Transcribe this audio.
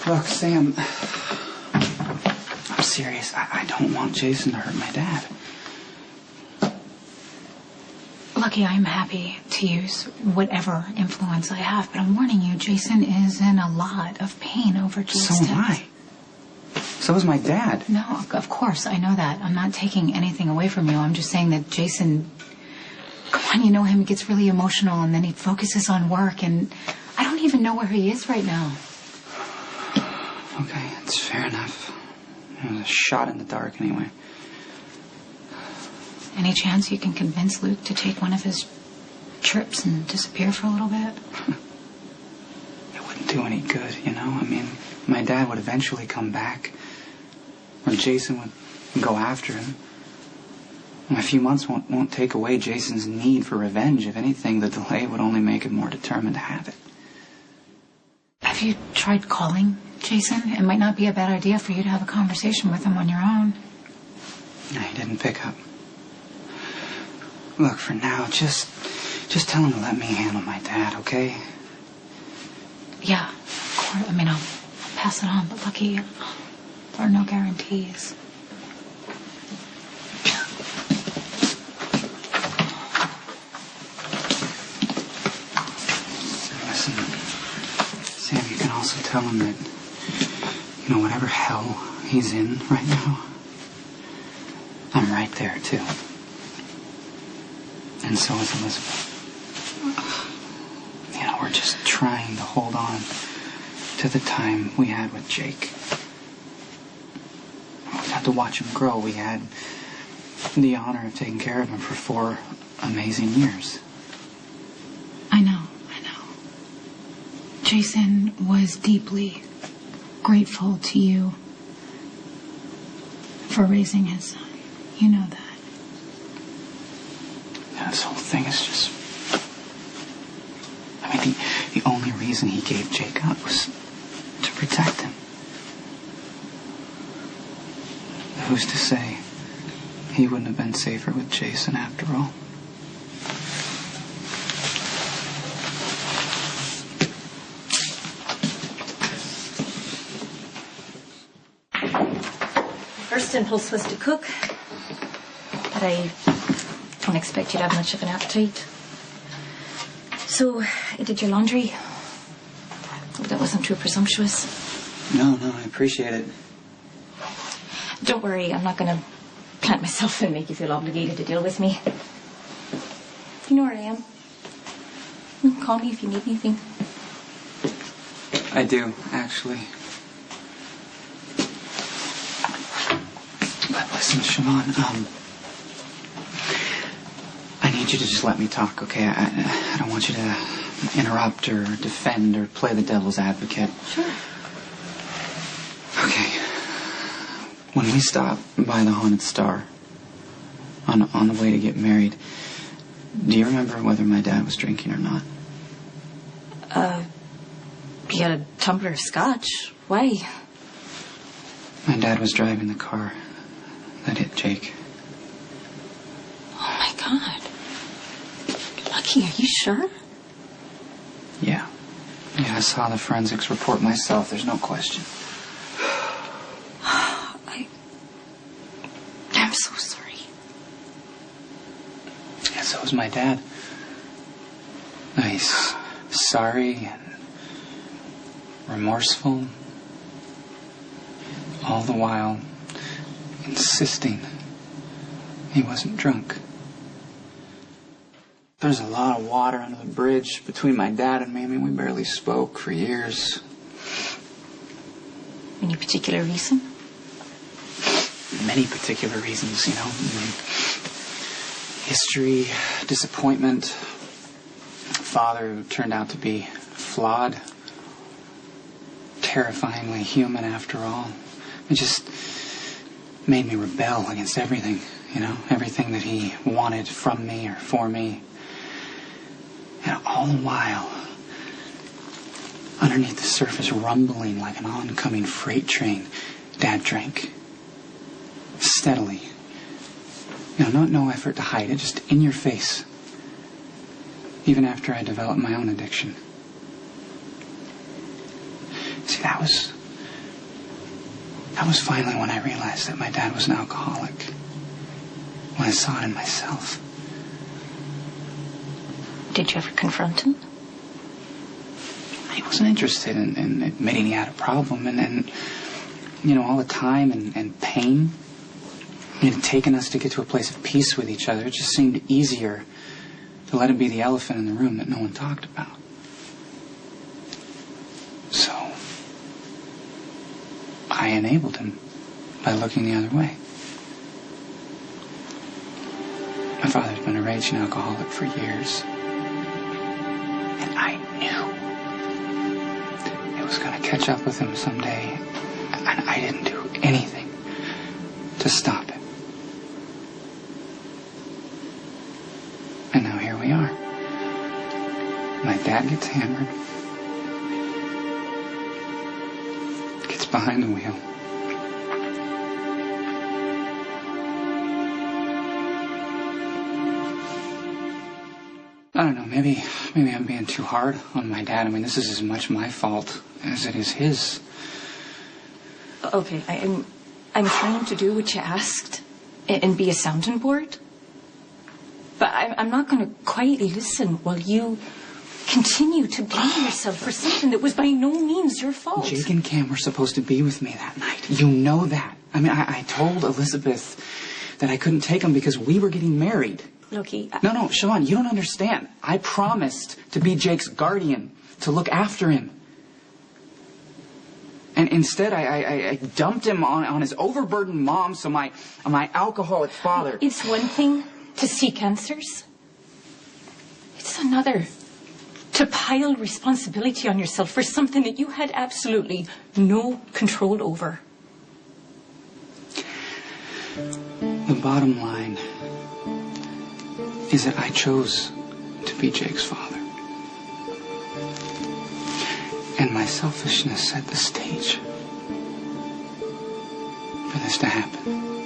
Look, Sam, I'm serious. I don't want Jason to hurt my dad. Lucky, I'm happy to use whatever influence I have, but I'm warning you, Jason is in a lot of pain over Jake's So am I. So is my dad. No, of course, I know that. I'm not taking anything away from you. I'm just saying that Jason, come on, you know him, he gets really emotional and then he focuses on work, and I don't even know where he is right now. Okay, it's fair enough. It was a shot in the dark anyway. Any chance you can convince Luke to take one of his trips and disappear for a little bit? It wouldn't do any good, you know? I mean, my dad would eventually come back. Or Jason would go after him. And a few months won't take away Jason's need for revenge. If anything, the delay would only make him more determined to have it. Have you tried calling Jason? It might not be a bad idea for you to have a conversation with him on your own. No, he didn't pick up. Look, for now, just tell him to let me handle my dad, okay? Yeah, of course. I mean, I'll pass it on, but Lucky, there are no guarantees. Listen, Sam, you can also tell him that, you know, whatever hell he's in right now, I'm right there, too. And so is Elizabeth. You know, we're just trying to hold on to the time we had with Jake. We got to watch him grow. We had the honor of taking care of him for 4 amazing years. I know. Jason was deeply grateful to you for raising his son. You know that. This whole thing is just... I mean, the only reason he gave Jake up was to protect him. Who's to say he wouldn't have been safer with Jason after all? First impulse was to cook, but I don't expect you to have much of an appetite. So, I did your laundry. Hope that wasn't too presumptuous. No, I appreciate it. Don't worry, I'm not going to plant myself and make you feel obligated to deal with me. You know where I am. You can call me if you need anything. I do, actually. But listen, Siobhan, I need you to just let me talk, okay? I don't want you to interrupt or defend or play the devil's advocate. Sure. Okay. When we stopped by the Haunted Star on the way to get married, do you remember whether my dad was drinking or not? You got a tumbler of scotch. Why? My dad was driving the car that hit Jake. Oh, my God. Lucky, are you sure? Yeah, I saw the forensics report myself. There's no question. I'm so sorry. Yeah, so was my dad. He's sorry and remorseful, all the while insisting he wasn't drunk. There's a lot of water under the bridge between my dad and me. I mean, we barely spoke for years. Any particular reason? Many particular reasons, you know. History, disappointment, father who turned out to be flawed, terrifyingly human after all. It just made me rebel against everything, you know, everything that he wanted from me or for me. And all the while, underneath the surface, rumbling like an oncoming freight train, Dad drank. Steadily. You know, no effort to hide it, just in your face. Even after I developed my own addiction. See, that was That was finally when I realized that my dad was an alcoholic. When I saw it in myself. Did you ever confront him? He wasn't interested in admitting he had a problem. And all the time and pain it had taken us to get to a place of peace with each other. It just seemed easier to let him be the elephant in the room that no one talked about. So, I enabled him by looking the other way. My father's been a raging alcoholic for years. And I knew it was going to catch up with him someday. And I didn't do anything to stop it. And now here we are. My dad gets hammered. Gets behind the wheel. I don't know, maybe I'm being too hard on my dad. I mean, this is as much my fault as it is his. Okay, I'm trying to do what you asked and be a sounding board. But I'm not going to quietly listen while you continue to blame yourself for something that was by no means your fault. Jake and Cam were supposed to be with me that night. You know that. I mean, I told Elizabeth that I couldn't take them because we were getting married. Loki. No, Siobhan, you don't understand. I promised to be Jake's guardian, to look after him. And instead, I dumped him on his overburdened mom, so my alcoholic father... It's one thing to seek answers. It's another to pile responsibility on yourself for something that you had absolutely no control over. The bottom line is that I chose to be Jake's father. And my selfishness set the stage for this to happen.